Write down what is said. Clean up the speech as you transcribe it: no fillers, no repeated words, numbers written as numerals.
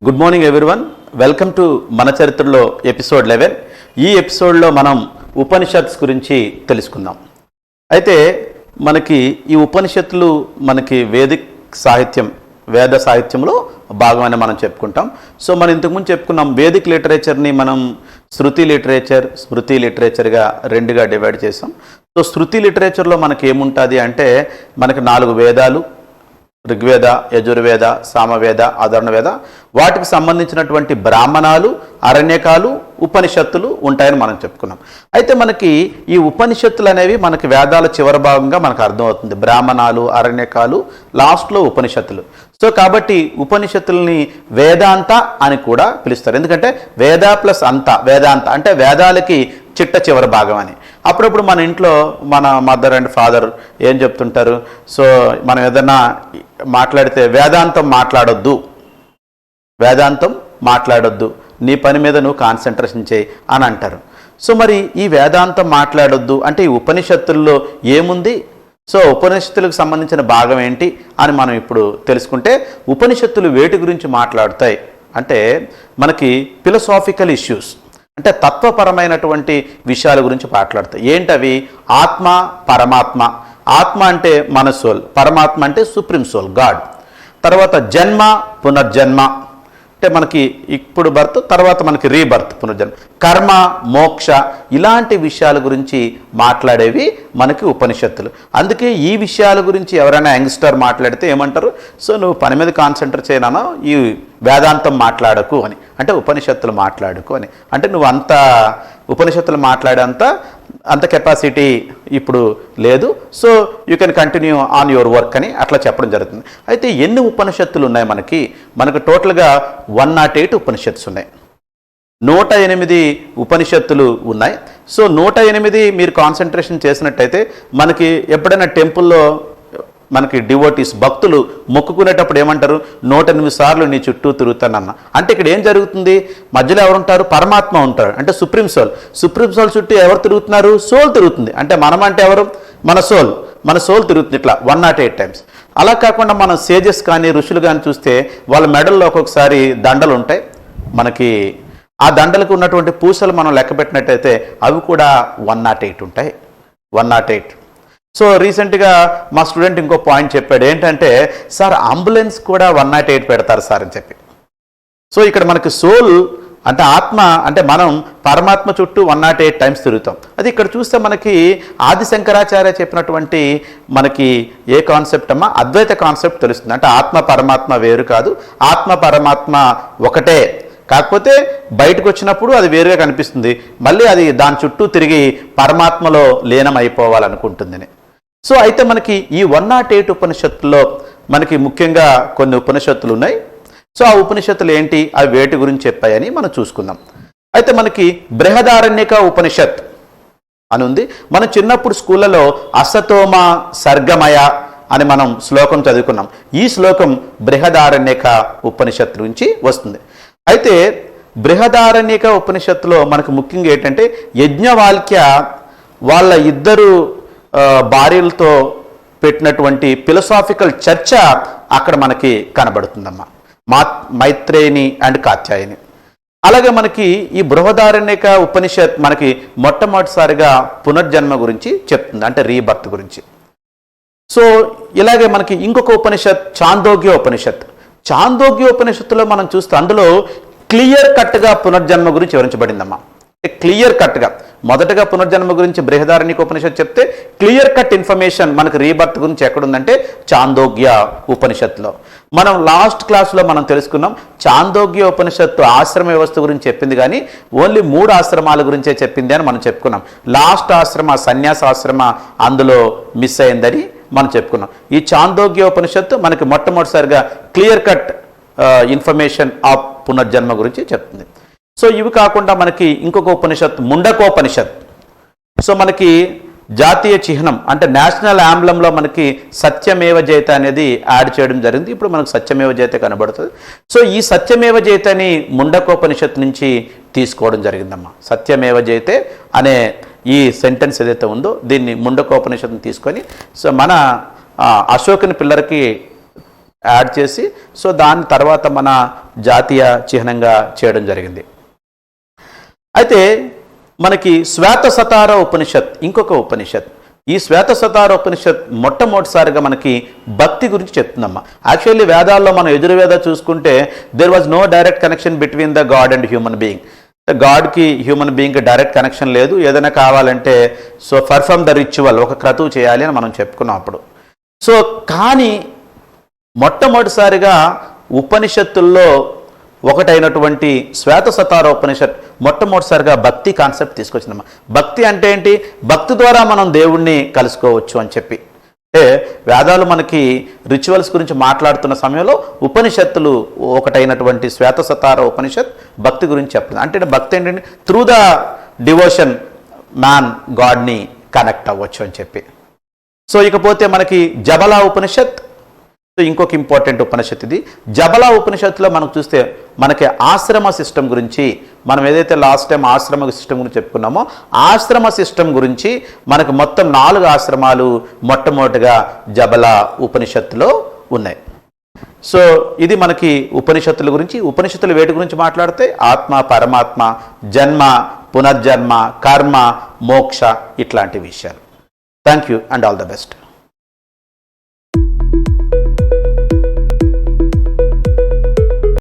Good morning everyone. Welcome to మన చరిత్రలో episode 11. ఈ ఎపిసోడ్లో మనం ఉపనిషత్స్ గురించి తెలుసుకుందాం. అయితే మనకి ఈ ఉపనిషత్తులు మనకి వేదిక్ సాహిత్యం, వేద సాహిత్యంలో భాగమని మనం చెప్పుకుంటాం. సో మనం ఇంతకుముందు చెప్పుకున్నాం, వేదిక్ లిటరేచర్ని మనం శృతి లిటరేచర్, స్మృతి లిటరేచర్గా రెండుగా డివైడ్ చేసాం. సో శృతి లిటరేచర్లో మనకి ఏముంటుంది అంటే, మనకి 4 వేదాలు, ఋగ్వేద, యజుర్వేద, సామవేద, అధర్వవేద, వాటికి సంబంధించినటువంటి బ్రాహ్మణాలు, అరణ్యకాలు, ఉపనిషత్తులు ఉంటాయని మనం చెప్పుకున్నాం. అయితే మనకి ఈ ఉపనిషత్తులు అనేవి మనకి వేదాల చివరి భాగంగా మనకు అర్థమవుతుంది. బ్రాహ్మణాలు, అరణ్యకాలు, లాస్ట్లో ఉపనిషత్తులు. సో కాబట్టి ఉపనిషత్తుల్ని వేదాంత అని కూడా పిలుస్తారు. ఎందుకంటే వేద ప్లస్ అంత, వేదాంత అంటే వేదాలకి చిట్ట చివరి భాగం అని. అప్పుడప్పుడు మన ఇంట్లో మన మదర్ అండ్ ఫాదర్ ఏం చెప్తుంటారు, సో మనం ఏదన్నా మాట్లాడితే వేదాంతం మాట్లాడొద్దు, వేదాంతం మాట్లాడొద్దు, నీ పని మీద నువ్వు కాన్సన్ట్రేషన్ చేయి అని అంటారు. సో మరి ఈ వేదాంతం మాట్లాడొద్దు అంటే ఈ ఉపనిషత్తుల్లో ఏముంది, సో ఉపనిషత్తులకు సంబంధించిన భాగం ఏంటి అని మనం ఇప్పుడు తెలుసుకుంటే, ఉపనిషత్తులు వేటి గురించి మాట్లాడుతాయి అంటే మనకి ఫిలసాఫికల్ ఇష్యూస్ అంటే తత్వపరమైనటువంటి విషయాల గురించి మాట్లాడతాయి. ఏంటవి? ఆత్మ, పరమాత్మ. ఆత్మ అంటే మన సోల్, పరమాత్మ అంటే సుప్రీం సోల్, గాడ్. తర్వాత జన్మ, పునర్జన్మ అంటే మనకి ఇప్పుడు బర్త్, తర్వాత మనకి రీబర్త్, పునర్జన్మ. కర్మ, మోక్ష, ఇలాంటి విషయాల గురించి మాట్లాడేవి మనకి ఉపనిషత్తులు. అందుకే ఈ విషయాల గురించి ఎవరైనా యంగ్స్టర్ మాట్లాడితే ఏమంటారు, సో నువ్వు పని మీద కాన్సన్ట్రేట్ చేయనా, ఈ వేదాంతం మాట్లాడకు అని, అంటే ఉపనిషత్తులు మాట్లాడుకు అని. అంటే నువ్వు అంత ఉపనిషత్తులు అంత కెపాసిటీ ఇప్పుడు లేదు, so you can continue on your work అని అట్లా చెప్పడం జరుగుతుంది. అయితే ఎన్ని ఉపనిషత్తులు ఉన్నాయి మనకు టోటల్గా 108 ఉపనిషత్తులు ఉన్నాయి. 108 ఉపనిషత్తులు ఉన్నాయి. సో 108 మీరు కాన్సన్ట్రేషన్ చేసినట్టయితే మనకి ఎప్పుడైనా టెంపుల్లో మనకి డివోటీస్, భక్తులు మొక్కుకునేటప్పుడు ఏమంటారు, 108 సార్లు నీ చుట్టూ తిరుగుతానన్న. అంటే ఇక్కడ ఏం జరుగుతుంది, మధ్యలో ఎవరుంటారు, పరమాత్మ ఉంటారు, అంటే సుప్రీం సోల్. సుప్రీం సోల్ చుట్టూ ఎవరు తిరుగుతున్నారు, సోల్ తిరుగుతుంది. అంటే మనం అంటే ఎవరు, మన సోల్ తిరుగుతుంది ఇట్లా 108 టైమ్స్. అలా కాకుండా మనం సేజెస్ కానీ ఋషులు కానీ చూస్తే వాళ్ళ మెడల్లో ఒక్కొక్కసారి దండలు ఉంటాయి. మనకి ఆ దండలకు ఉన్నటువంటి పూసలు మనం లెక్క పెట్టినట్టయితే అవి కూడా 108 ఉంటాయి, 108. సో రీసెంట్గా మా స్టూడెంట్ ఇంకో పాయింట్ చెప్పాడు, ఏంటంటే సార్ అంబులెన్స్ కూడా 108 పెడతారు సార్ అని చెప్పి. సో ఇక్కడ మనకి సోల్ అంటే ఆత్మ అంటే మనం పరమాత్మ చుట్టూ 108 టైమ్స్ తిరుగుతాం. అది ఇక్కడ చూస్తే మనకి ఆది శంకరాచార్య చెప్పినటువంటి మనకి ఏ కాన్సెప్ట్ అమ్మా, అద్వైత కాన్సెప్ట్ తెలుస్తుంది. అంటే ఆత్మ పరమాత్మ వేరు కాదు, ఆత్మ పరమాత్మ ఒకటే, కాకపోతే బయటకు వచ్చినప్పుడు అది వేరుగా కనిపిస్తుంది, మళ్ళీ అది దాని చుట్టూ తిరిగి పరమాత్మలో లీనం అయిపోవాలనుకుంటుంది. సో అయితే మనకి ఈ 108 ఉపనిషత్తుల్లో మనకి ముఖ్యంగా కొన్ని ఉపనిషత్తులు ఉన్నాయి. సో ఆ ఉపనిషత్తులు ఏంటి, అవి వేటి గురించి చెప్పాయని మనం చూసుకుందాం. అయితే మనకి బృహదారణ్యక ఉపనిషత్ అని ఉంది. మనం చిన్నప్పుడు స్కూళ్ళలో అసతోమ సర్గమయ అని మనం శ్లోకం చదువుకున్నాం. ఈ శ్లోకం బృహదారణ్యక ఉపనిషత్తు నుంచి వస్తుంది. అయితే బృహదారణ్యక ఉపనిషత్తులో మనకు ముఖ్యంగా ఏంటంటే యజ్ఞవాల్క్య వాళ్ళ ఇద్దరు భార్యలతో పెట్టినటువంటి ఫిలసాఫికల్ చర్చ అక్కడ మనకి కనబడుతుందమ్మా, మైత్రేయిని అండ్ కాత్యాయని. అలాగే మనకి ఈ బృహదారణ్యక ఉపనిషత్ మనకి మొట్టమొదటిసారిగా పునర్జన్మ గురించి చెప్తుంది, అంటే రీబర్త్ గురించి. సో ఇలాగే మనకి ఇంకొక ఉపనిషత్ చాందోగ్య ఉపనిషత్. చాందోగ్య ఉపనిషత్తులో మనం చూస్తే అందులో క్లియర్ కట్గా పునర్జన్మ గురించి వివరించబడిందమ్మా. క్లియర్ కట్గా మొదటగా పునర్జన్మ గురించి బృహదారణ్యక ఉపనిషత్తు చెప్తే, క్లియర్ కట్ ఇన్ఫర్మేషన్ మనకు రీబర్త్ గురించి ఎక్కడుందంటే చాందోగ్య ఉపనిషత్తులో. మనం లాస్ట్ క్లాస్లో మనం తెలుసుకున్నాం, చాందోగ్య ఉపనిషత్తు ఆశ్రమ వ్యవస్థ గురించి చెప్పింది, కానీ ఓన్లీ 3 ఆశ్రమాల గురించే చెప్పింది అని మనం చెప్పుకున్నాం. లాస్ట్ ఆశ్రమ, సన్యాసాశ్రమ అందులో మిస్ అయిందని మనం చెప్పుకున్నాం. ఈ చాందోగ్య ఉపనిషత్తు మనకి మొట్టమొదటిసారిగా క్లియర్ కట్ ఇన్ఫర్మేషన్ ఆఫ్ పునర్జన్మ గురించి చెప్తుంది. సో ఇవి కాకుండా మనకి ఇంకొక ఉపనిషత్ ముండకోపనిషత్. సో మనకి జాతీయ చిహ్నం అంటే నేషనల్ యాంబ్లంలో మనకి సత్యమేవ జయతే అనేది యాడ్ చేయడం జరిగింది. ఇప్పుడు మనకు సత్యమేవ జయతే కనబడుతుంది. సో ఈ సత్యమేవ జయతేని ముండకోపనిషత్ నుంచి తీసుకోవడం జరిగిందమ్మా. సత్యమేవ జయతే అనే ఈ సెంటెన్స్ ఏదైతే ఉందో దీన్ని ముండకోపనిషత్తుని తీసుకొని సో మన అశోకుని పిల్లర్కి యాడ్ చేసి సో దాని తర్వాత మన జాతీయ చిహ్నంగా చేయడం జరిగింది. అయితే మనకి శ్వేతసతార ఉపనిషత్ ఇంకొక ఉపనిషత్. ఈ శ్వేతసతార ఉపనిషత్ మొట్టమొదటిసారిగా మనకి భక్తి గురించి చెప్తుందమ్మా. యాక్చువల్లీ వేదాల్లో మనం యజుర్వేద చూసుకుంటే there was no direct connection between the god and human being. గాడ్కి హ్యూమన్ బీయింగ్కి డైరెక్ట్ కనెక్షన్ లేదు. ఏదైనా కావాలంటే సో పర్ఫార్మ్ ద రిచువల్, ఒక క్రతువు చేయాలి అని మనం చెప్పుకున్నాం అప్పుడు. సో కానీ మొట్టమొదటిసారిగా ఉపనిషత్తుల్లో ఒకటైనటువంటి శ్వేతసతార ఉపనిషత్ మొట్టమొదటిసారిగా భక్తి కాన్సెప్ట్ తీసుకొచ్చిందమ్మా. భక్తి అంటే ఏంటి? భక్తి ద్వారా మనం దేవుణ్ణి కలుసుకోవచ్చు అని చెప్పి. అంటే వేదాలు మనకి రిచువల్స్ గురించి మాట్లాడుతున్న సమయంలో ఉపనిషత్తులు ఒకటైనటువంటి శ్వేతసతార ఉపనిషత్ భక్తి గురించి చెప్తుంది. అంటే భక్తి ఏంటంటే త్రూ ద డివోషన్ మ్యాన్ గాడ్ని కనెక్ట్ అవ్వచ్చు అని చెప్పి. సో ఇకపోతే మనకి జబలా ఉపనిషత్ ఇంకొక ఇంపార్టెంట్ ఉపనిషత్. ఇది జబలా ఉపనిషత్తులో మనకు చూస్తే మనకి ఆశ్రమ సిస్టమ్ గురించి, మనం ఏదైతే లాస్ట్ టైం ఆశ్రమ సిస్టమ్ గురించి చెప్పుకున్నామో ఆశ్రమ సిస్టమ్ గురించి మనకు మొత్తం 4 ఆశ్రమాలు మొట్టమొదటిగా జబలా ఉపనిషత్తులో ఉన్నాయి. సో ఇది మనకి ఉపనిషత్తుల గురించి. ఉపనిషత్తులు వేటి గురించి మాట్లాడితే ఆత్మ, పరమాత్మ, జన్మ, పునర్జన్మ, కర్మ, మోక్ష ఇట్లాంటి విషయాలు. Thank you and all the best.